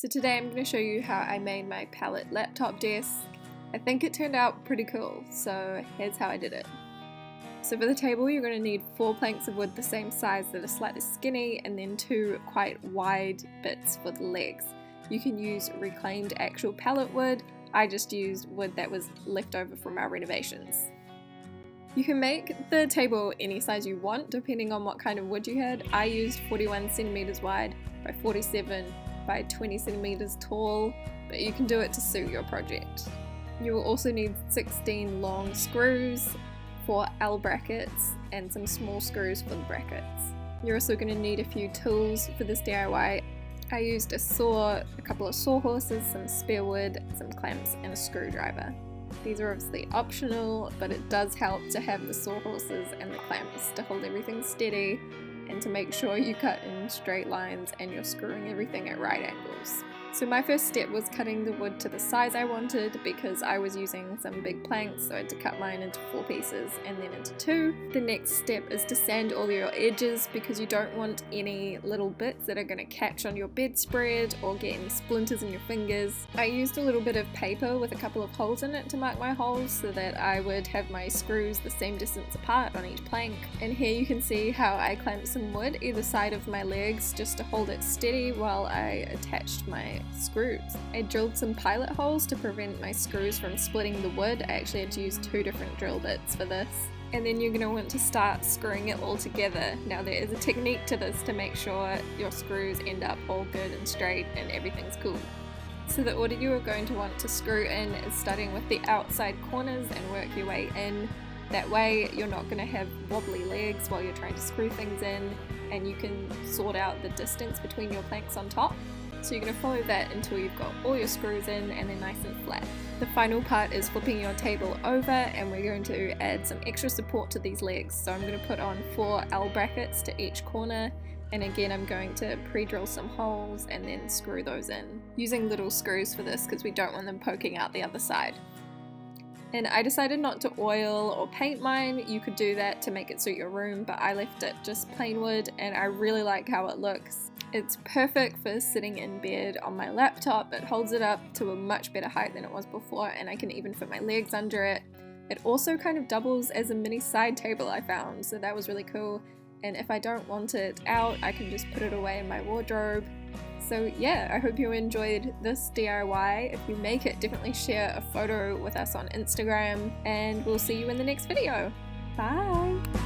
So today I'm going to show you how I made my Pallet laptop desk. I think it turned out pretty cool, so here's how I did it. So for the table you're going to need 4 planks of wood the same size that are slightly skinny, and then 2 quite wide bits for the legs. You can use reclaimed actual pallet wood. I just used wood that was left over from our renovations. You can make the table any size you want depending on what kind of wood you had. I used 41 centimeters wide by 47 by 20 centimeters tall, but you can do it to suit your project. You will also need 16 long screws, 4 L brackets, and some small screws for the brackets. You're also going to need a few tools for this DIY. I used a saw, a couple of sawhorses, some spare wood, some clamps, and a screwdriver. These are obviously optional, but it does help to have the sawhorses and the clamps to hold everything steady and to make sure you cut in straight lines and you're screwing everything at right angles. So my first step was cutting the wood to the size I wanted because I was using some big planks, so I had to cut mine into 4 pieces and then into 2. The next step is to sand all your edges because you don't want any little bits that are going to catch on your bedspread or get any splinters in your fingers. I used a little bit of paper with a couple of holes in it to mark my holes so that I would have my screws the same distance apart on each plank. And here you can see how I clamped some wood either side of my legs just to hold it steady while I attached my screws. I drilled some pilot holes to prevent my screws from splitting the wood. I actually had to use 2 different drill bits for this. And then you're going to want to start screwing it all together. Now there is a technique to this to make sure your screws end up all good and straight and everything's cool. So the order you are going to want to screw in is starting with the outside corners and work your way in. That way you're not going to have wobbly legs while you're trying to screw things in, and you can sort out the distance between your planks on top. So you're going to follow that until you've got all your screws in and they're nice and flat. The final part is flipping your table over, and we're going to add some extra support to these legs. So I'm going to put on 4 L brackets to each corner, and again I'm going to pre-drill some holes and then screw those in. Using little screws for this because we don't want them poking out the other side. And I decided not to oil or paint mine. You could do that to make it suit your room, but I left it just plain wood and I really like how it looks. It's perfect for sitting in bed on my laptop. It holds it up to a much better height than it was before, and I can even fit my legs under it. It also kind of doubles as a mini side table I found, so that was really cool. And if I don't want it out, I can just put it away in my wardrobe. So yeah, I hope you enjoyed this DIY. If you make it, definitely share a photo with us on Instagram, and we'll see you in the next video. Bye!